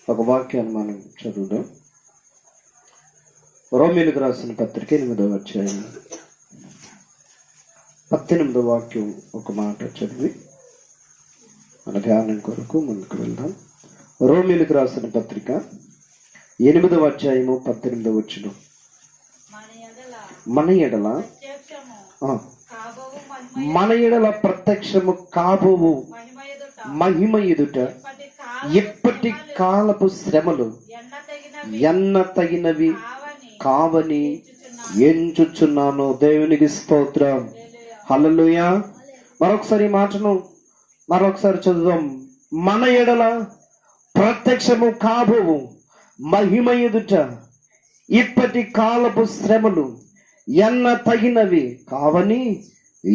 ఒక వాక్యాన్ని మనం చదువుదాం. రోమీయులకు రాసిన పత్రిక 8వ అధ్యాయం 18వ వాక్యం ఒక మాట చదివి మన ధ్యానం కొరకు ముందుకు వెళ్దాం. రోమీయులకు రాసిన పత్రిక 8వ అధ్యాయము 18వ వచనం. మన ఎడల ప్రత్యక్షము కాబోవు మహిమ ఎదుట ఇప్పటి కాలపు శ్రమలు ఎన్న తగినవి కావని ఎంచుచున్నాను. దేవునికి స్తోత్రం. హల్లెలూయా. మరొకసారి మాటను మరొకసారి చదువుదాం. మన ఎడల ప్రత్యక్షము కాబోవు మహిమ ఎదుట ఇప్పటి కాలపు శ్రమలు ఎన్న తగినవి కావని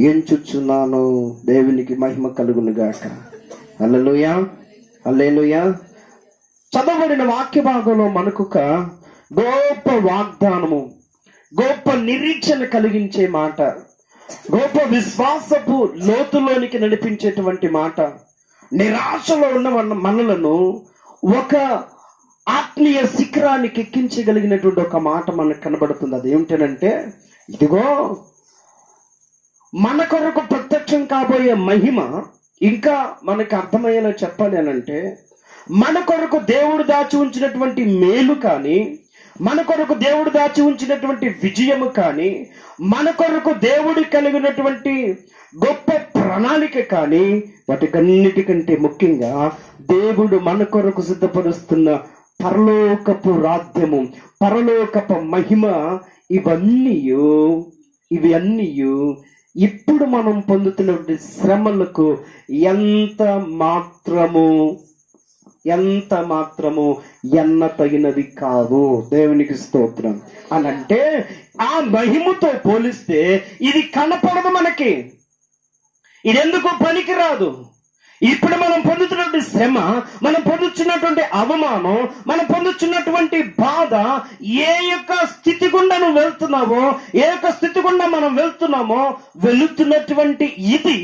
ఎంచుచున్నాను. దేవునికి మహిమ కలుగును గాక. హల్లెలూయా, హల్లెలూయా. చదవబడిన వాక్య భాగంలో మనకు ఒక గొప్ప వాగ్దానము, గొప్ప నిరీక్షణ కలిగించే మాట, గొప్ప విశ్వాసపు లోతులోనికి నడిపించేటువంటి మాట, నిరాశలో ఉన్న మనలను ఒక ఆత్మీయ శిఖరానికి ఎక్కించగలిగినటువంటి ఒక మాట మనకు కనబడుతుంది. అది ఏమిటనంటే, ఇదిగో మన కొరకు ప్రత్యక్షం కాబోయే మహిమ. ఇంకా మనకు అర్థమయ్యేలా చెప్పాలి అనంటే, మన కొరకు దేవుడు దాచి ఉంచినటువంటి మేలు కానీ, మన కొరకు దేవుడు దాచి ఉంచినటువంటి విజయము కానీ, మన కొరకు దేవుడు కలిగినటువంటి గొప్ప ప్రణాళిక కానీ, వాటికన్నిటికంటే ముఖ్యంగా దేవుడు మన కొరకు సిద్ధపరుస్తున్న పరలోకపు రాజ్యము, పరలోకపు మహిమ, ఇవి అన్నీ ఇప్పుడు మనం పొందుతున్నటువంటి శ్రమలకు ఎంత మాత్రము ఎన్న తగినది కాదు. దేవునికి స్తోత్రం. అని అంటే ఆ మహిమతో పోలిస్తే ఇది కనపడదు మనకి, ఇది ఎందుకు పనికిరాదు. ఇప్పుడు మనం పొందుతున్నటువంటి శ్రమ, మనం పొందుతున్నటువంటి అవమానం, మనం పొందుతున్నటువంటి బాధ, ఏ యొక్క స్థితి గుండా నువ్వు వెళ్తున్నావో, ఏ యొక్క స్థితి గుండా మనం వెళుతున్నటువంటి ఇది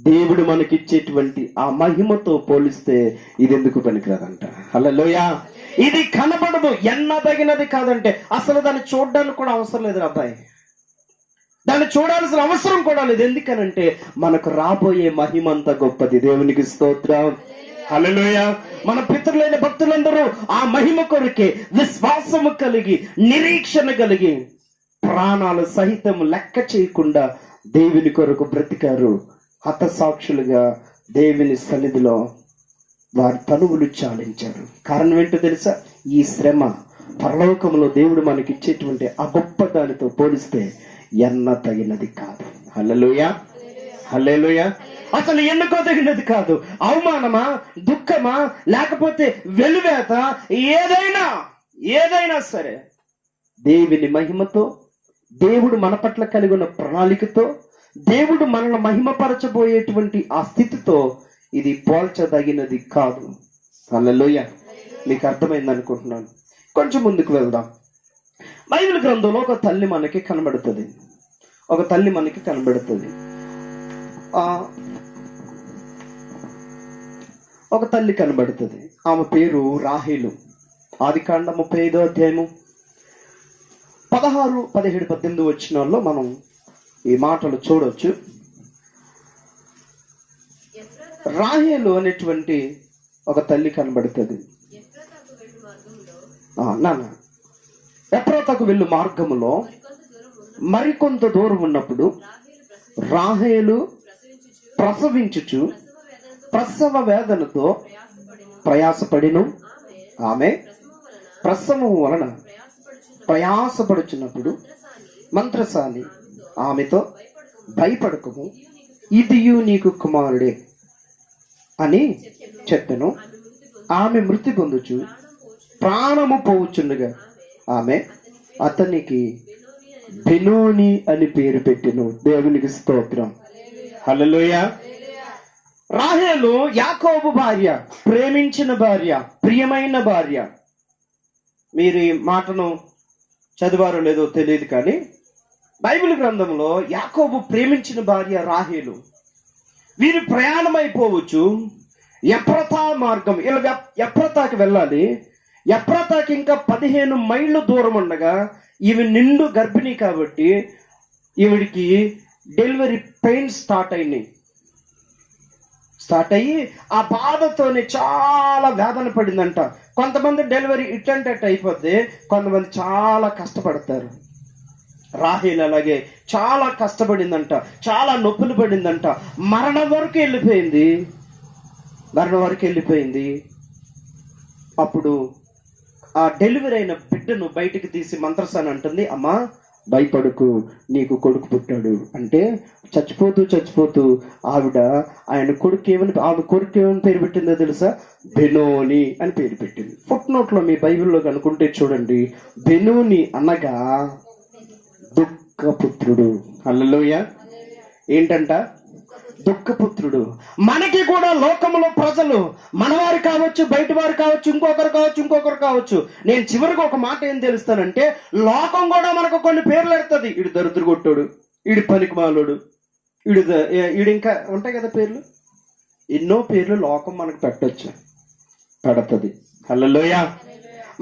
దేవుడు మనకిచ్చేటువంటి ఆ మహిమతో పోలిస్తే ఇది ఎందుకు పనికిరాదంట. హల్లెలూయా. ఇది కనబడదు, ఎన్నదగినది కాదంటే అసలు దాన్ని చూడడానికి కూడా అవసరం లేదు అబ్బాయి, దాన్ని చూడాల్సిన అవసరం కూడా లేదు. ఎందుకనంటే మనకు రాబోయే మహిమ అంత గొప్పది. దేవునికి స్తోత్రం. హల్లెలూయా. మన పితరులైన భక్తులందరూ ఆ మహిమ కొరకే విశ్వాసము కలిగి, నిరీక్షణ కలిగి, ప్రాణాలు సహితం లెక్క చేయకుండా దేవుని కొరకు బ్రతికారు. హతసాక్షులుగా దేవుని సన్నిధిలో వారి తనువులు చాలించారు. కారణం ఏంటో తెలుసా? ఈ శ్రమ పరలోకంలో దేవుడు మనకి ఇచ్చేటువంటి ఆ గొప్ప దానితో పోలిస్తే ఎన్న తగినది కాదు. హల్లెలూయా, హల్లెలూయా. అసలు ఎన్నుకో తగినది కాదు. అవమానమా, దుఃఖమా, లేకపోతే వెలువేత, ఏదైనా సరే దేవుని మహిమతో, దేవుడు మన పట్ల కలిగి ఉన్న ప్రణాళికతో, దేవుడు మనల్ని మహిమపరచబోయేటువంటి ఆ స్థితితో ఇది పోల్చదగినది కాదు. హల్లెలూయా. మీకు అర్థమైంది అనుకుంటున్నాను. కొంచెం ముందుకు వెళ్దాం. బైబిల్ గ్రంథంలో ఒక తల్లి మనకి కనబడుతుంది. ఒక తల్లి కనబడుతుంది. ఆమె పేరు రాహేలు. ఆదికాండం 35వ అధ్యాయము 16, 17, 18 వచనాల్లో మనం ఈ మాటలు చూడవచ్చు. రాహేలు అనేటువంటి ఒక తల్లి కనబడుతుంది. ఎఫ్రాతాకు వెళ్ళు మార్గములో మరికొంత దూరం ఉన్నప్పుడు రాహేలు ప్రసవించుచు ప్రసవ వేదనతో ప్రయాసపడిను. ఆమె ప్రసవము వలన ప్రయాసపడుచున్నప్పుడు మంత్రసాని ఆమెతో, భయపడకము, ఇదియు నీకు కుమారుడే అని చెప్పెను. ఆమె మృతి పొందుచు ప్రాణము పోవుచుండగా ఆమె అతనికి బెనోని అని పేరు పెట్టెను. దేవునికి స్తోత్రం. హల్లెలూయా. రాహేలు యాకోబు భార్య, ప్రేమించిన భార్య, ప్రియమైన భార్య. మీరు ఈ మాటను చదివారో లేదో తెలియదు కానీ బైబిల్ గ్రంథంలో యాకోబు ప్రేమించిన భార్య రాహేలు. వీరు ప్రయాణమైపోవచ్చు. ఎఫ్రతా మార్గం. ఇలా ఎఫ్రతాకి వెళ్ళాలి. ఎఫ్రతాకి ఇంకా 15 మైళ్ళు దూరం ఉండగా ఈమె నిండు గర్భిణి కాబట్టి ఈవిడికి డెలివరీ పెయిన్ స్టార్ట్ అయ్యి ఆ బాధతోనే చాలా వేదన పడిందంట. కొంతమంది డెలివరీ ఇట్టంటట్టు అయిపోద్ది, కొంతమంది చాలా కష్టపడతారు. రాహేల్ అలాగే చాలా కష్టపడిందంట, చాలా నొప్పులు పడిందంట, మరణం వరకు వెళ్ళిపోయింది. అప్పుడు ఆ డెలివరీ అయిన బిడ్డను బయటికి తీసి మంత్రసాని అంటుంది, అమ్మా భయపడుకు, నీకు కొడుకు పుట్టాడు అంటే చచ్చిపోతూ ఆమె కొడుకు ఏమని పేరు పెట్టిందో తెలుసా? బెనోని అని పేరు పెట్టింది. ఫుట్ నోట్లో మీ బైబిల్లో కనుకుంటే చూడండి, బెనోని అనగా దుఃఖపుత్రుడు. హల్లెలూయా. ఏంటంట? దుఃఖపుత్రుడు. మనకి కూడా లోకంలో ప్రజలు, మనవారు కావచ్చు, బయట వారు కావచ్చు, ఇంకొకరు కావచ్చు. నేను చివరికి ఒక మాట ఏం తెలుస్తానంటే, లోకం కూడా మనకు కొన్ని పేర్లు ఎడుతుంది. ఈడు దరిద్ర కొట్టోడు, ఈడు పనికిమాలోడు, ఈడు ఇంకా ఉంటాయి కదా పేర్లు. ఎన్నో పేర్లు లోకం మనకు పెడుతుంది. హల్లెలూయా.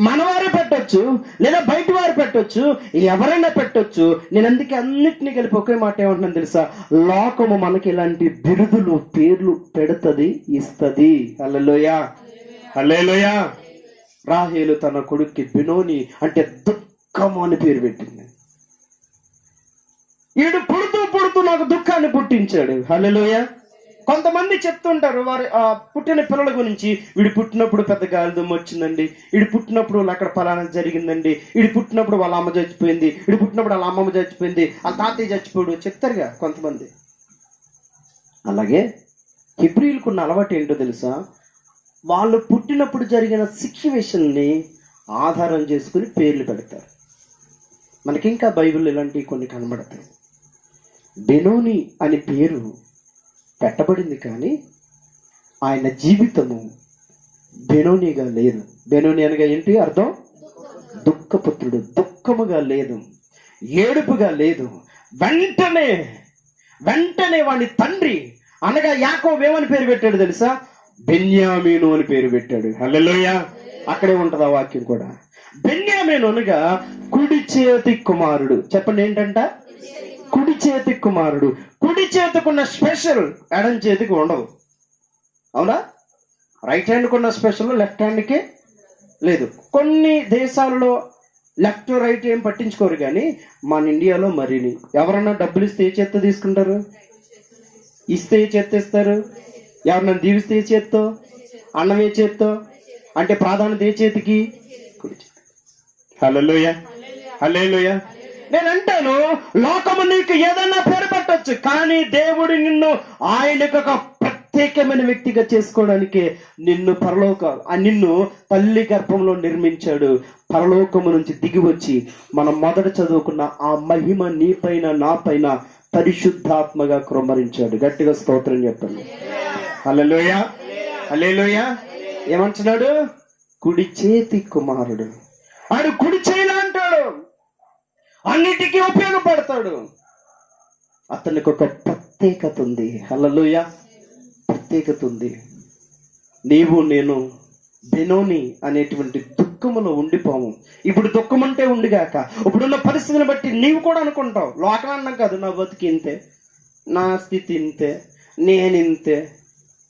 మనవారు పెట్టొచ్చు, లేదా బయట వారు పెట్టొచ్చు, ఎవరైనా పెట్టొచ్చు. నేను అందుకే అన్నిటినీ కలిపి ఒకే మాట ఏమంటున్నాను తెలుసా? లోకము మనకి ఇలాంటి బిరుదులు, పేర్లు పెడుతుంది, ఇస్తుంది. హల్లెలూయా, హల్లెలూయా. రాహేలు తన కొడుక్కి బెనోని అంటే దుఃఖము అని పేరు పెట్టింది. వీడు పుడుతూ నాకు దుఃఖాన్ని పుట్టించాడు. హల్లెలూయా. కొంతమంది చెప్తుంటారు వారి పుట్టిన పిల్లల గురించి, వీడు పుట్టినప్పుడు పెద్ద గాలిదుమ్మ వచ్చిందండి, వీడు పుట్టినప్పుడు అక్కడ ఫలానా జరిగిందండి, వీడు పుట్టినప్పుడు వాళ్ళ అమ్మ చచ్చిపోయింది, వీడు పుట్టినప్పుడు వాళ్ళ అమ్మమ్మ చచ్చిపోయింది, వాళ్ళ తాతయ్య చచ్చిపోయాడు చెప్తారుగా కొంతమంది. అలాగే హెబ్రీయులకున్న అలవాటు ఏంటో తెలుసా? వాళ్ళు పుట్టినప్పుడు జరిగిన సిచ్యువేషన్ని ఆధారం చేసుకుని పేర్లు పెడతారు. మనకి ఇంకా బైబిల్ ఇలాంటివి కొన్ని కనబడతాయి. బెనోని అని పేరు పెట్టబడింది, కానీ ఆయన జీవితము బెనోనిగా లేదు. బెనోని అనగా ఏంటి అర్థం? దుఃఖపుత్రుడు. దుఃఖముగా లేదు, ఏడుపుగా లేదు. వెంటనే వాడి తండ్రి అనగా యాకోబు ఏమని పేరు పెట్టాడు తెలుసా? బెన్యామీను అని పేరు పెట్టాడు. హల్లెలూయా. అక్కడే ఉంటుంది ఆ వాక్యం కూడా. బెన్యామీను అనగా కుడి చేతి కుమారుడు. చెప్పండి ఏంటంట? కుడి చేతి కుమారుడు. కుడి చేతికున్న స్పెషల్ ఎడం చేతికి ఉండదు. అవునా? రైట్ హ్యాండ్కున్న స్పెషల్ లెఫ్ట్ హ్యాండ్కి లేదు. కొన్ని దేశాలలో లెఫ్ట్ రైట్ ఏం పట్టించుకోరు, కానీ మన ఇండియాలో మరిని ఎవరన్నా డబ్బులు ఇస్తే ఏ చేత్తో తీసుకుంటారు? ఇస్తే ఏ చేత్తో ఇస్తారు? ఎవరన్నా దీవిస్తే ఏ చేత్తో? అన్నం ఏ చేత్తో? అంటే ప్రాధాన్యత ఏ చేతికి? కుడి చేతి. హల్లెలూయా, హల్లెలూయా. నేను అంటాను, లోకము నీకు ఏదన్నా పేరు పెట్టచ్చు, కానీ దేవుడు నిన్ను ఆయనకు ఒక ప్రత్యేకమైన వ్యక్తిగా చేసుకోవడానికి నిన్ను నిన్ను తల్లి గర్భంలో నిర్మించాడు. పరలోకము నుంచి దిగి వచ్చి మనం మొదట చదువుకున్న ఆ మహిమ నీపైన నాపైన పరిశుద్ధాత్మగా కృమ్మరించాడు. గట్టిగా స్తోత్రం చెప్పండి. హల్లెలూయా, హల్లెలూయా. ఏమంటున్నాడు? కుడి చేతి కుమారుడు. ఆడు కుడి చేయిలా అంటాడు, అన్నిటికీ ఉపయోగపడతాడు. అతనికి ఒక ప్రత్యేకత ఉంది. హల్లెలూయా, ప్రత్యేకత ఉంది. నీవు నేను బెనోని అనేటువంటి దుఃఖములో ఉండిపోము. ఇప్పుడు దుఃఖం అంటే ఉండిగాక, ఇప్పుడున్న పరిస్థితిని బట్టి నీవు కూడా అనుకుంటావు, లోకం అన్నం కాదు, నా బతికి ఇంతే, నా స్థితి ఇంతే, నేను ఇంతే.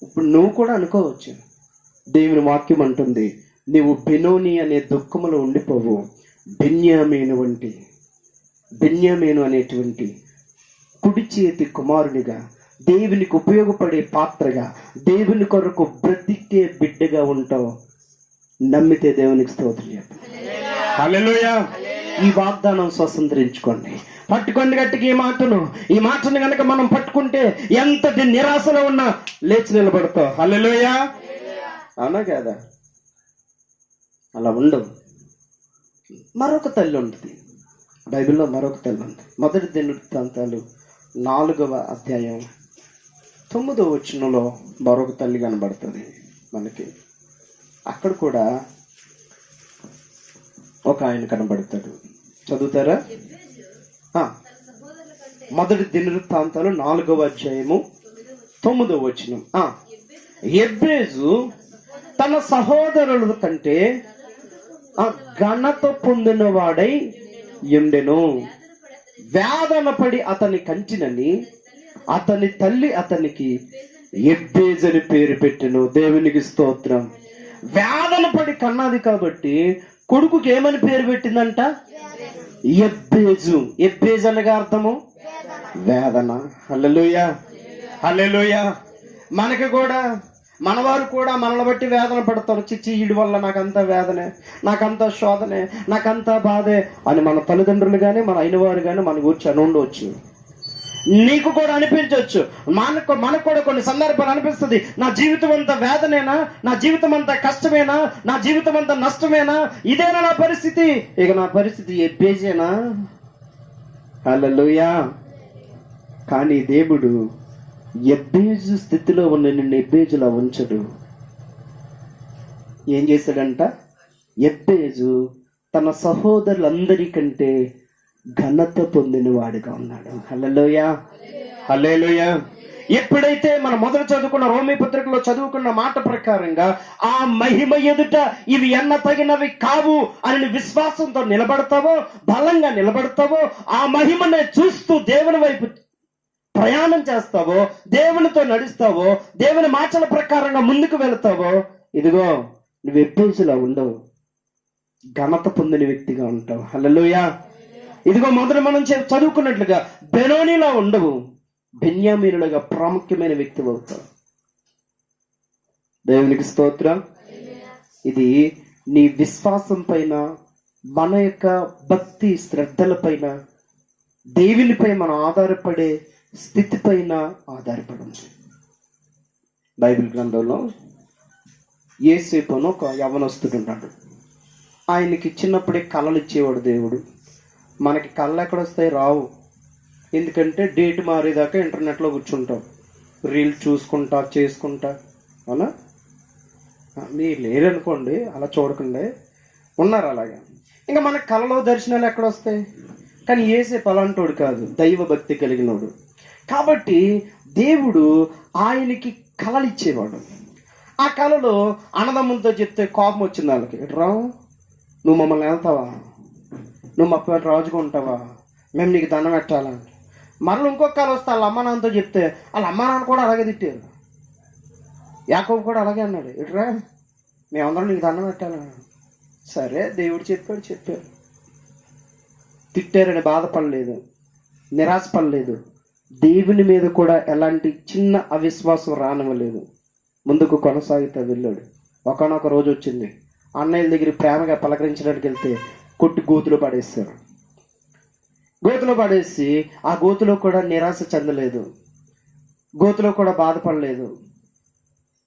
ఇప్పుడు నువ్వు కూడా అనుకోవచ్చు. దేవుని వాక్యం అంటుంది, నీవు బెనోని అనే దుఃఖములో ఉండిపోవు. బెన్యామీను అనేటువంటి కుడి చేతి కుమారునిగా, దేవునికి ఉపయోగపడే పాత్రగా, దేవుని కొరకు బ్రతికే బిడ్డగా ఉంటావు. నమ్మితే దేవునికి స్తోత్రం చెప్పండి. హల్లెలూయా. ఈ వాగ్దానం స్వతంత్రించుకోండి, పట్టుకోండి గట్టిగా ఈ మాటను కనుక మనం పట్టుకుంటే ఎంతటి నిరాశలో ఉన్నా లేచి నిలబడతావు. హల్లెలూయా. అవునా కదా? అలా ఉండవు. మరొక తల్లి ఉంటుంది బైబిల్లో, మరొక తల్లి ఉంది. మొదటి దినవృత్తాంతాలు 4వ అధ్యాయం 9వ వచనంలో మరొక తల్లి కనబడుతుంది మనకి. అక్కడ కూడా ఒక ఆయన కనబడతాడు. చదువుతారా? మొదటి దినవృత్తాంతాలు 4వ అధ్యాయము 9వ వచనం. యెబ్బేజు తన సహోదరుల కంటే ఘనత పొందిన వాడై ఉండెను. వేదన పడి అతని కంటినని అతని తల్లి అతనికి యెబ్బేజు అని పేరు పెట్టెను. దేవునికి స్తోత్రం. వేదన పడి కన్నది కాబట్టి కొడుకుకి ఏమని పేరు పెట్టిందంట? యెబ్బేజు. యెబ్బేజు అనగా అర్థము వేదన. హల్లెలూయా, హల్లెలూయా. మనకి కూడా మనవారు కూడా మనల్ని బట్టి వేదన పడతారు. చిచ్చి వీడి వల్ల నాకంతా వేదనే, నాకంతా శోధనే, నాకంతా బాధే అని మన తల్లిదండ్రులు కానీ మన అయిన వారు కానీ మన గురించి అని ఉండవచ్చు. నీకు కూడా అనిపించవచ్చు. మనకు కూడా కొన్ని సందర్భాలు అనిపిస్తుంది, నా జీవితం అంతా వేదనేనా, నా జీవితం అంతా కష్టమేనా, నా జీవితం అంతా నష్టమేనా, ఇదేనా నా పరిస్థితి, ఇక నా పరిస్థితి యెబ్బేజేనా. హల్లెలూయా. కానీ దేవుడు యెబ్బేజు స్థితిలో ఉన్న నిన్ను యెబ్బేజులా ఉంచడు. ఏం చేశాడంట? యెబ్బేజు తన సహోదరులందరికంటే ఘనత పొందిన వాడిగా ఉన్నాడు. హల్లెలూయా, హల్లెలూయా. ఎప్పుడైతే మనం మొదలు చదువుకున్న రోమీ పత్రికలో చదువుకున్న మాట ప్రకారంగా ఆ మహిమ ఎదుట ఇవి ఎన్న తగినవి కావు అని విశ్వాసంతో నిలబడతావో, బలంగా నిలబడతావో, ఆ మహిమనే చూస్తూ దేవుని వైపు ప్రయాణం చేస్తావో, దేవునితో నడుస్తావో, దేవుని మాటల ప్రకారంగా ముందుకు వెళతావో, ఇదిగో నువ్వు యెబ్బేజులా ఉండవు, ఘనత పొందిన వ్యక్తిగా ఉంటావు. హల్లెలూయా. ఇదిగో మొదట మనం చదువుకున్నట్లుగా బెనోనిలా ఉండవు, బెన్యామీనులుగా ప్రాముఖ్యమైన వ్యక్తి అవుతావు. దేవునికి స్తోత్రం. ఇది నీ విశ్వాసం పైన, మన యొక్క భక్తి శ్రద్ధల పైన, దేవునిపై మనం ఆధారపడే స్థితి పైన ఆధారపడి ఉంది. బైబిల్ గ్రంథంలో యోసేపు అని ఒక యవ్వనస్తుడు ఉన్నాడు. ఆయనకి చిన్నప్పుడే కళలు ఇచ్చేవాడు దేవుడు. మనకి కళ్ళు ఎక్కడ వస్తాయి? రావు. ఎందుకంటే డేట్ మారేదాకా ఇంటర్నెట్లో కూర్చుంటాం, రీల్ చూసుకుంటా చేసుకుంటా. అవునా? మీరు లేరనుకోండి, అలా చూడకండి, ఉన్నారు అలాగా. ఇంకా మనకు కళలో దర్శనాలు ఎక్కడ వస్తాయి? కానీ యోసేపు అలాంటోడు కాదు, దైవ భక్తి కలిగినోడు. కాబట్టి దేవుడు ఆయనకి కళలు ఇచ్చేవాడు. ఆ కళలో అన్నదమ్ములతో చెప్తే కోపం వచ్చింది వాళ్ళకి. రావు, నువ్వు మమ్మల్ని వెళ్తావా, నువ్వు మా పేరు రాజుగా ఉంటావా, మేము నీకు దండం పెట్టాలా. మరలా ఇంకొక కళ వస్తే వాళ్ళ అమ్మ నాన్నతో చెప్తే వాళ్ళ అమ్మ నాన్న కూడా అలాగే తిట్టారు. యాకోబు కూడా అలాగే అన్నాడు, ఇట్రా మేమందరం నీకు దండం పెట్టాలా. సరే దేవుడు చెప్పారు. తిట్టారని బాధపడలేదు, నిరాశపడలేదు. దేవుని మీద కూడా ఎలాంటి చిన్న అవిశ్వాసం రానివ్వలేదు, ముందుకు కొనసాగుతూ వెళ్ళాడు. ఒకనొక రోజు వచ్చింది, అన్నయ్యల దగ్గర ప్రేమగా పలకరించడానికి వెళ్తే కొట్టి గోతులో పడేస్తారు. గోతులో పడేసి ఆ గోతులో కూడా నిరాశ చెందలేదు, గోతులో కూడా బాధపడలేదు,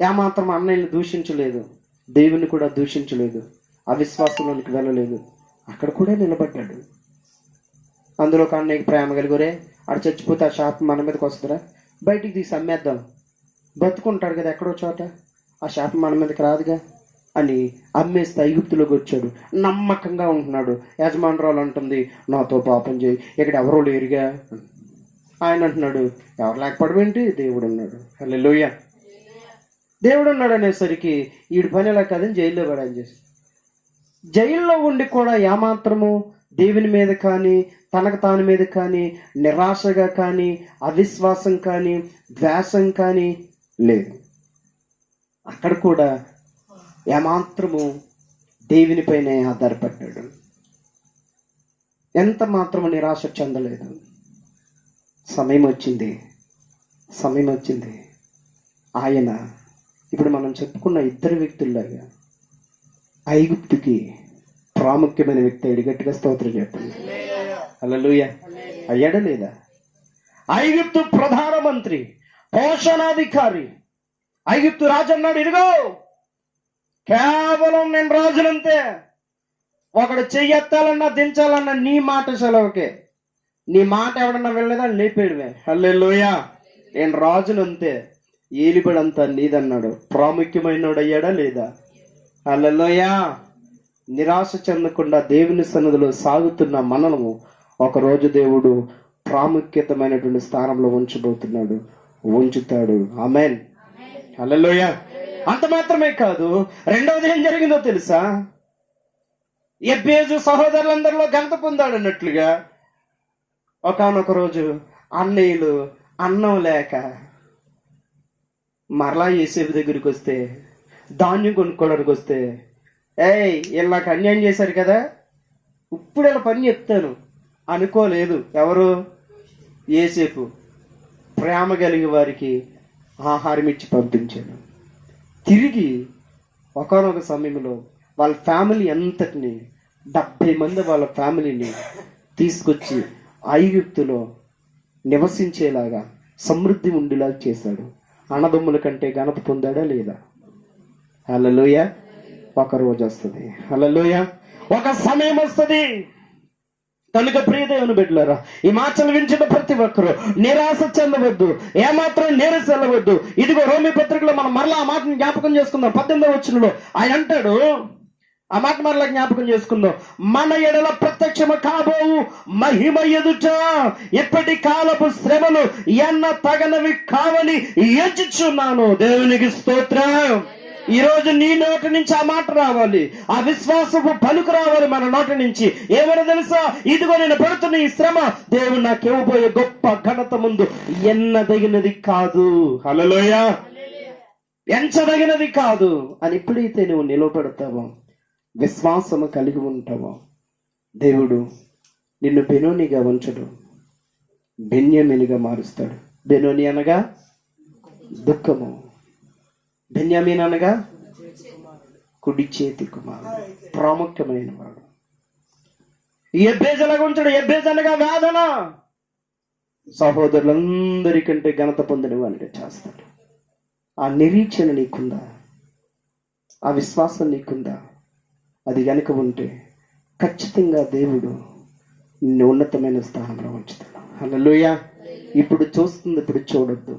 ఏమాత్రం అన్నయ్యని దూషించలేదు, దేవుని కూడా దూషించలేదు, అవిశ్వాసంలోనికి వెళ్ళలేదు. అక్కడ కూడా నిలబడ్డాడు. అందులో ఒక అన్నయ్యకి ప్రేమ కలిగొరే, ఆడు చచ్చిపోతే ఆ శాపం మన మీదకి వస్తుందా, బయటికి తీసి అమ్మేద్దాం, బతుకుంటాడు కదా ఎక్కడో చోట, ఆ శాపం మన మీదకి రాదుగా అని అమ్మేస్తే ఐగుప్తులోకి వచ్చాడు. నమ్మకంగా ఉంటున్నాడు. యజమానురాలు అంటుంది, నాతో పాపం చేయి, ఇక్కడ ఎవరో లేరుగా. ఆయన అంటున్నాడు, ఎవరు లేకపోవడం ఏంటి, దేవుడు ఉన్నాడు. హల్లెలూయా. దేవుడు ఉన్నాడు అనేసరికి వీడి పని ఎలా కాదని జైల్లో పడాలి చేసి, జైల్లో ఉండి కూడా ఏమాత్రము దేవుని మీద కానీ తనకు తాని మీద కానీ నిరాశగా కానీ అవిశ్వాసం కానీ ద్వేషం కానీ లేదు. అక్కడ కూడా ఏమాత్రము దేవునిపైనే ఆధారపడ్డాడు, ఎంత మాత్రము నిరాశ చెందలేదు. సమయం వచ్చింది. ఆయన ఇప్పుడు మనం చెప్పుకున్న ఇద్దరు వ్యక్తుల్లాగా ఐగుప్తుకి ప్రాముఖ్యమైన వ్యక్తి అయ్యాడు. గట్టిగా స్తోత్రం చెప్పండి. హల్లెలూయా. అయ్యాడా లేదా? ఐగుప్తు ప్రధానమంత్రి, పోషణాధికారి. ఐగుప్తు రాజు అన్నాడు, ఇదిగో కేవలం నేను రాజునంతే, ఒకడు చెయ్యెత్తాలన్నా దించాలన్నా నీ మాట సెలవుకే, నీ మాట ఎవడన్నా వెళ్ళలేదా లేపేడువే. హల్లెలూయా. నేను రాజునంతే, ఏలిబడంతా నీదన్నాడు. ప్రాముఖ్యమైనోడు అయ్యాడా లేదా? హల్లెలూయా. నిరాశ చెందకుండా దేవుని సన్నిధిలో సాగుతున్న మనము ఒకరోజు దేవుడు ప్రాముఖ్యతమైనటువంటి స్థానంలో ఉంచబోతున్నాడు, ఉంచుతాడు. ఆమేన్. హల్లెలూయా. అంత మాత్రమే కాదు, రెండవది ఏం జరిగిందో తెలుసా? ఎబ్బేజు సహోదరులందరిలో ఘనత పొందాడు అన్నట్లుగా ఒకానొక రోజు అన్నయ్యలు అన్నం లేక మరలా యేసేపు దగ్గరికి వస్తే, ధాన్యం కొనుక్కోవడానికి వస్తే, వీళ్ళు నాకు అన్యాయం చేశారు కదా, ఇప్పుడు ఇలా పని చెప్తాను అనుకోలేదు. ఎవరు? యేసేపు. ప్రేమ కలిగి వారికి ఆహారం ఇచ్చి పంపించాడు. తిరిగి ఒకానొక సమయంలో వాళ్ళ ఫ్యామిలీ అంతటిని 70 మంది వాళ్ళ ఫ్యామిలీని తీసుకొచ్చి ఐగుప్తులో నివసించేలాగా సమృద్ధి ఉండేలాగా చేశాడు. అన్నదమ్ముల కంటే ఘనత పొందాడా లేదా? హల్లెలూయా. ఒక రోజు వస్తుంది, హల్లెలూయా, ఒక సమయం వస్తుంది. కనుక ప్రియ దేవుని బిడ్డలారా, ఈ మాటలు వించిన ప్రతి ఒక్కరూ నిరాశ చెందవద్దు, ఏమాత్రం నీరస వెళ్ళవద్దు. ఇదిగో రోమీ పత్రికలో మనం మరలా ఆ మాటను జ్ఞాపకం చేసుకుందాం. 18వ వచనంలో ఆయన అంటాడు, ఆ మాట మరలా జ్ఞాపకం చేసుకుందాం, మన ఎడల ప్రత్యక్షము కాబోవు మహిమ ఎదుట ఇప్పటి కాలపు శ్రమలు ఎన్న తగనవి కావని ఎంచుచున్నాను. దేవునికి స్తోత్రం. ఈ రోజు నీ నోటి నుంచి ఆ మాట రావాలి, ఆ విశ్వాసపు పలుకు రావాలి మన నోటి నుంచి. ఏమైనా తెలుసా? ఇదిగో నేను పడుతున్న ఈ శ్రమ దేవుడు నాకు ఇవ్వబోయే గొప్ప ఘనత ముందు ఎన్నదగినది కాదు. హల్లెలూయా. ఎంచదగినది కాదు అని ఎప్పుడైతే నువ్వు నిలబడతావో, విశ్వాసము కలిగి ఉంటావో, దేవుడు నిన్ను బెనోనిగా ఉంచడు, బెన్యామీనుగా మారుస్తాడు. బెనోని అనగా దుఃఖము, బెన్యామీన్ అనగా కుడి చేతి కుమారుడు, ప్రాముఖ్యమైన వాడు. ఎబ్బేజలాగా ఉంచాడు. ఎబ్బేజ్ అనగా వేదన. సహోదరులందరికంటే ఘనత పొందిన వాడిగా చేస్తాడు. ఆ నిరీక్షణ నీకుందా? ఆ విశ్వాసం నీకుందా? అది గనుక ఉంటే ఖచ్చితంగా దేవుడు నిన్ను ఉన్నతమైన స్థానంలో ఉంచుతాడు. హల్లెలూయా. ఇప్పుడు చూస్తుంది, ఇప్పుడు చూడొద్దు.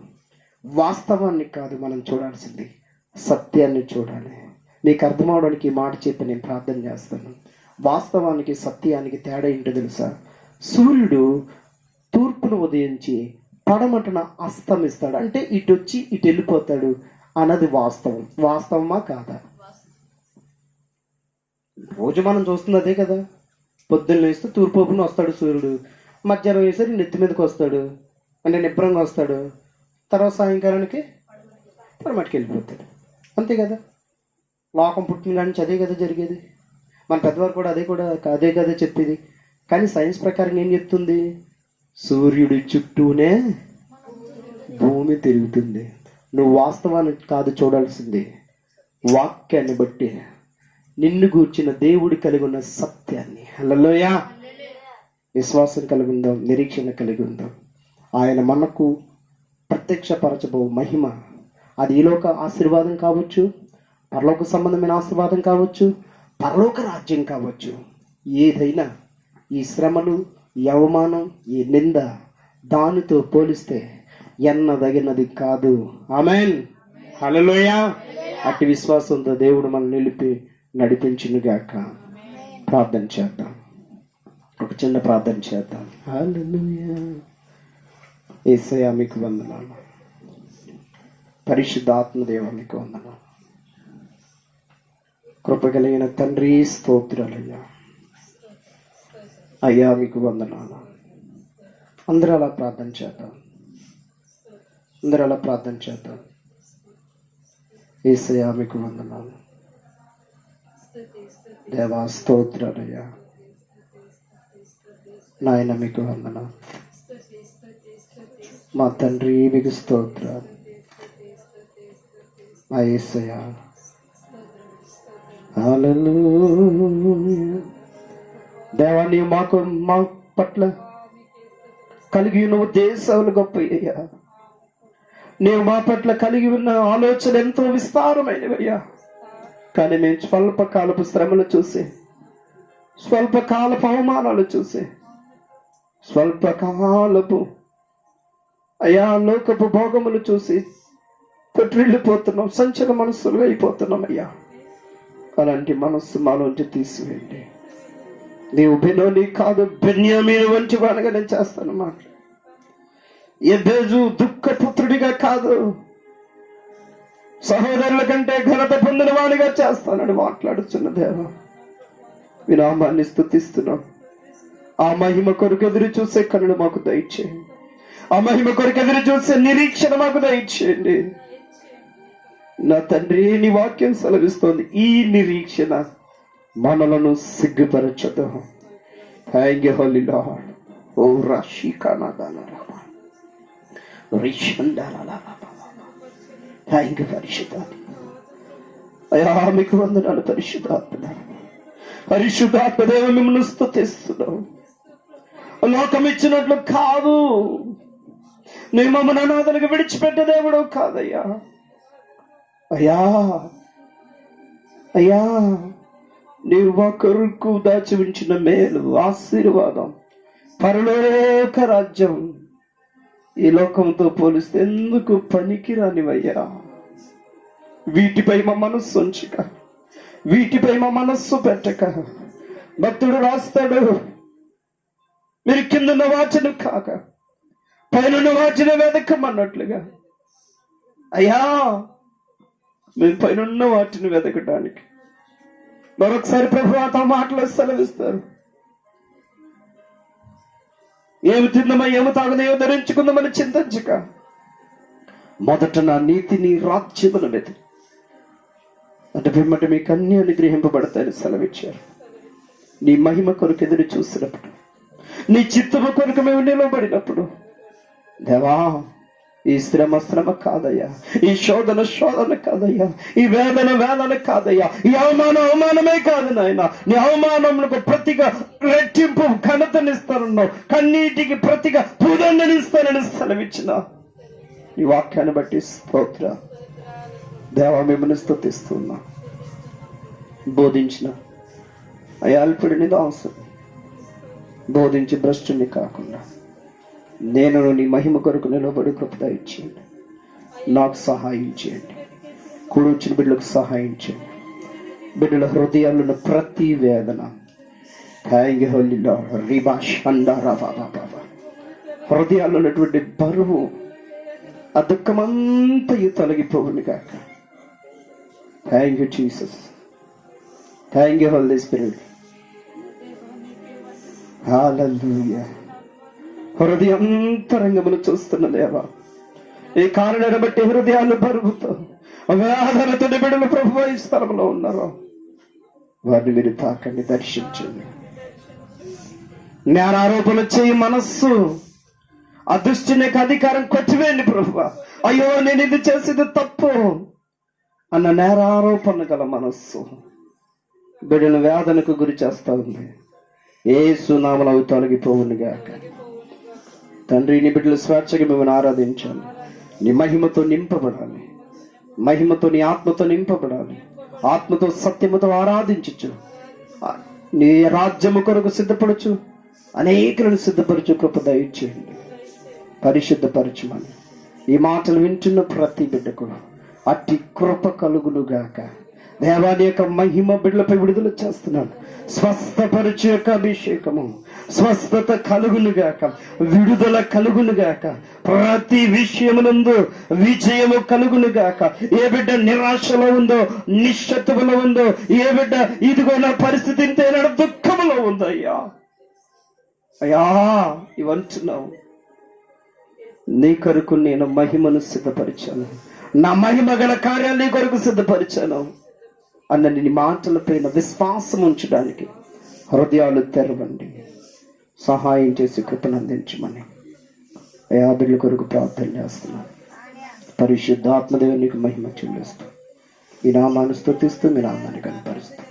వాస్తవాన్ని కాదు మనం చూడాల్సింది, సత్యాన్ని చూడాలి. మీకు అర్థం అవడానికి ఈ మాట చెప్పి నేను ప్రార్థన చేస్తాను. వాస్తవానికి సత్యానికి తేడా ఏంటో తెలుసా? సూర్యుడు తూర్పును ఉదయించి పడమటన అస్తమిస్తాడు, అంటే ఇటు వచ్చి ఇటు వెళ్ళిపోతాడు అన్నది వాస్తవం. వాస్తవమా కాదా? రోజు మనం చూస్తుంది అదే కదా. పొద్దున్న వేస్తే తూర్పున వస్తాడు సూర్యుడు, మధ్యాహ్నం వేసరికి నెత్తి మీదకి వస్తాడు, అంటే నిబ్రంగా వస్తాడు, తర్వాత సాయంకాలానికి పడమటికి వెళ్ళిపోతాడు. అంతే కదా. లోకం పుట్టిన కానీ అదే కదా జరిగేది. మన పెద్దవారు కూడా అదే కదా చెప్పేది. కానీ సైన్స్ ప్రకారం ఏం చెప్తుంది? సూర్యుడి చుట్టూనే భూమి తిరుగుతుంది. నువ్వు వాస్తవాన్ని కాదు చూడాల్సింది, వాక్యాన్ని బట్టి నిన్ను గూర్చిన దేవుడు కలిగి ఉన్న సత్యాన్ని. హల్లెలూయా. విశ్వాసం కలిగి ఉందాం, నిరీక్షణ కలిగి ఉందాం. ఆయన మనకు ప్రత్యక్షపరచబో మహిమ, అది ఈలోక ఆశీర్వాదం కావచ్చు, పరలోక సంబంధమైన ఆశీర్వాదం కావచ్చు, పరలోక రాజ్యం కావచ్చు. ఏదైనా ఈ శ్రమలు, ఈ అవమానం, ఈ నింద దానితో పోలిస్తే ఎన్నదగినది కాదు. ఆమేన్. హల్లెలూయా. అట్టి విశ్వాసంతో దేవుడు మనం నిలిపి నడిపించునుగాక. ప్రార్థన చేద్దాం. ఒక చిన్న ప్రార్థన చేద్దాం. హల్లెలూయా. యేసయ్యా మీకు వందనాలు. పరిశుద్ధ ఆత్మదేవ మీకు వందనాలు. కృపగలిగిన తండ్రి స్తోత్రాలయ్యా. అయ్యా మీకు వందనాలు. అందరూ అలా ప్రార్థన చేద్దాం. యేసయ్యా మీకు వందనాలు. దేవా స్తోత్రాలయ్యా. నాయన మీకు వందనాలు. మా తండ్రి మీకు స్తోత్రాలు. మా యేసయ్యా. హల్లెలూయా. దేవా నీవు మా పట్ల కలిగి ఉన్న ఉద్దేశాలు గొప్పయ్యా. నీవు మా పట్ల కలిగి ఉన్న ఆలోచన ఎంతో విస్తారమైనవయ్యా. కానీ మేము స్వల్పకాలపు శ్రమలు చూసి, స్వల్పకాలపు అవమానాలు చూసి, స్వల్పకాలపు అయా లోకపు భోగములు చూసి పెట్రిల్లిపోతున్నాం, సంచల మనస్సులు అయిపోతున్నాం అయ్యా. అలాంటి మనస్సు మాలోంచి తీసివేయండి. నీవు బెనోని కాదు, బెన్యామీను వంటి వాడిగా నేను చేస్తాను మాట. ఎబ్బేజు దుఃఖపుత్రుడిగా కాదు, సహోదరుల కంటే ఘనత పొందిన వాడిగా చేస్తానని మాట్లాడుతున్న దేవా, వినామాన్ని స్తుతిస్తున్నాం. ఆ మహిమ కొరకు ఎదురు చూసే కనులు మాకు దయచేయండి. ఆ మహిమ కొరకు ఎదురు చూసే నిరీక్షణ మాకు దయచేయండి. నా తండ్రి, నీ వాక్యం సెలవిస్తోంది, ఈ నిరీక్షణ మనలను సిగ్గుపరచదు. Thank you holy lord. ఓ రాశికానాదాలరాబా రిషందాలరాబా. థ్యాంక్ యూ పరిశుద్ధాత్మ. అయ్యా మీకు వందనాలు పరిశుద్ధాత్మ. పరిశుద్ధాత్మదేవ మిమ్మల్ని స్తుతిస్తున్నాం. లోకం ఇచ్చినట్లు కాదు, నీ మమ్మల్ని అనాథలుగా విడిచిపెట్టే దేవుడు కాదయ్యా. అయ్యా అయ్యా, నీవు మా కొరకు దాచి ఉంచిన మేలు, ఆశీర్వాదం, పరలోక రాజ్యం ఈ లోకంతో పోలిస్తే ఎందుకు పనికిరానివయ్యా. వీటిపై మా మనస్సు ఉంచక, వీటిపై మా మనస్సు పెట్టక, భక్తుడు రాస్తాడు, మీరు కిందన్న వాచను కాక పైన వాచన వెదకమన్నట్లుగా. అయ్యా, మేము పైన వాటిని వెదకడానికి మరొకసారి ప్రభు ఆ మాటలు సెలవిస్తారు. ఏమి తిందామా, ఏమి తాగుదామో ధరించుకుందామని చింతించక, మొదట నా నీతిని రాజ్యమును వెతికి అంటే పిమ్మట మీకు అన్ని అనుగ్రహింపబడతాయని సెలవిచ్చారు. నీ మహిమ కొరకు ఎదురు చూసినప్పుడు, నీ చిత్తము కొరకు మేము నిలబడినప్పుడు, దేవా, ఈ శ్రమ కాదయ్యా, ఈ శోధన కాదయ్యా, ఈ వేదన కాదయ్యా, ఈ అవమానమే కాదు నాయన. నీ అవమానములకు ప్రతిగా రెట్టింపు ఘనతనిస్తానన్నావు, కన్నీటికి ప్రతిగా పూదండనిస్తానని సెలవిచ్చిన ఈ వాక్యాన్ని బట్టి స్తోత్ర. దేవా, మిమ్మల్ని స్తుతిస్తున్నా. బోధించిన అయాల్పుడిని దాసు, బోధించి భ్రష్టుని కాకుండా నేను నీ మహిమ కొరకు నిలబడి కృప దయచేయండి. నాకు సహాయం చేయండి. కూడి వచ్చిన బిడ్డలకు సహాయం చేయండి. బిడ్డల హృదయాలను ప్రతి వేదన, హృదయాల్లో ఉన్నటువంటి బరువు, ఆ దుఃఖమంతయు తొలగిపోవును గాక. Thank you Jesus. Thank you holy spirit. Hallelujah. హృదయాంతరంగమును చూస్తున్న దేవా, ఈ కారణాన్ని బట్టి హృదయాలు బరుగుతో వేదనతో బిడ్డలు ప్రభువు ఈ స్థలంలో ఉన్నారు. వారిని మీరు తాకండి, దర్శించండి. జ్ఞానారోపణ చేయి మనస్సు, ఆ దృష్టికి అధికారం కొట్టివేయండి ప్రభువా. అయ్యో, నేను ఇది చేసేది తప్పు అన్న నేరారోపణ గల మనస్సు బిడ్డను వేదనకు గురి చేస్తా ఉంది. యేసు నామమున అవి తొలగిపోవును గాక. తండ్రి, నీ బిడ్డలు స్వేచ్ఛగా మిమ్మల్ని ఆరాధించాలి. నీ మహిమతో నింపబడాలి, మహిమతో నీ ఆత్మతో నింపబడాలి, ఆత్మతో సత్యముతో ఆరాధించచ్చు. నీ రాజ్యము కొరకు సిద్ధపడచ్చు, అనేకులను సిద్ధపరచు కృప దయచేయండి. పరిశుద్ధపరచమని ఈ మాటలు వింటున్న ప్రతి బిడ్డకు అట్టి కృప కలుగును గాక. దేవాని యొక్క మహిమ బిడ్డలపై విడుదల చేస్తున్నాను. స్వస్థపరచు యొక్క అభిషేకము, స్వస్థత కలుగునుగాక, విడుదల కలుగునుగాక, ప్రతి విషయమునందు విజయము కలుగునుగాక. ఏ బిడ్డ నిరాశలో ఉందో, నిశ్శత్తులో ఉందో, ఏ బిడ్డ ఇదిగో నా పరిస్థితి ఇంతేనా దుఃఖములో ఉందో, అయ్యా అయ్యా ఇవంటున్నావు. నీ కొరకు నేను మహిమను సిద్ధపరిచాను, నా మహిమ గల కార్యాలు నీ కొరకు సిద్ధపరిచాను అన్న నీ మాటలపైన విశ్వాసం ఉంచడానికి హృదయాలు తెరవండి. సహాయం చేసి కృపను అందించమని అయా బిడ్డల కొరకు ప్రార్థన చేస్తున్నాను. పరిశుద్ధాత్మదేవునికి మహిమ చెల్లిస్తూ ఈ నామాన్ని స్తుతిస్తూ మీ నామాన్ని కనపరుస్తూ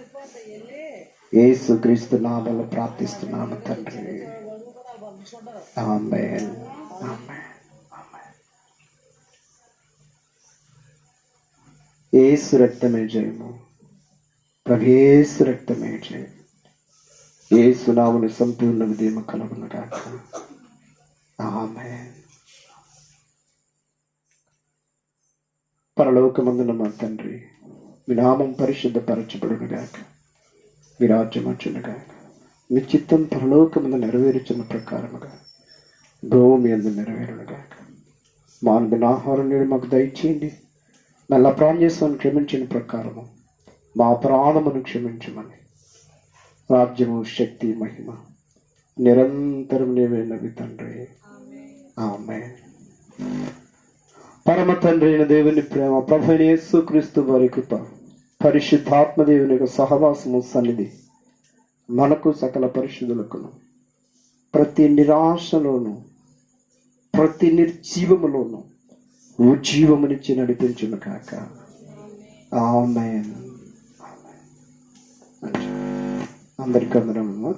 యేసుక్రీస్తు నామములో ప్రార్థిస్తున్నాము తండ్రి. ఆమేన్. ఆమేన్. యేసు రక్తమే జయము, ప్రభు రక్తమే జయం. యేసు నామమున సంపూర్ణ విజయము కలుగును గాక. ఆమేన్. పరలోకమందున మా తండ్రి, మీ నామం పరిశుద్ధపరచబడును గాక, మీ రాజ్యం వచ్చును గాక, మీ చిత్తం పరలోకమందు నెరవేర్చున్న ప్రకారముగా భూమి అందు నెరవేరును గాక. మా అనుదిన ఆహారం నేడు మాకు దయచేయండి. మళ్ళా ప్రాణం చేసుకొని క్షమించిన ప్రకారము మా అపరాధమును క్షమించమని, రాజ్యము, శక్తి, మహిమ నిరంతరం నీవేనవి తండ్రి. ఆమేన్. పరమ తండ్రి అయిన దేవుని ప్రేమ, ప్రభువైన యేసుక్రీస్తు వారి కృప, పరిశుద్ధాత్మ దేవుని యొక్క సహవాసము, సన్నిధి మనకు సకల పరిశుద్ధులకును ప్రతి నిరాశలోను ప్రతి నిర్జీవములోను ఉజ్జీవమునిచ్చి నడిపించును కాక. ఆమేన్. అందరికీ అందరం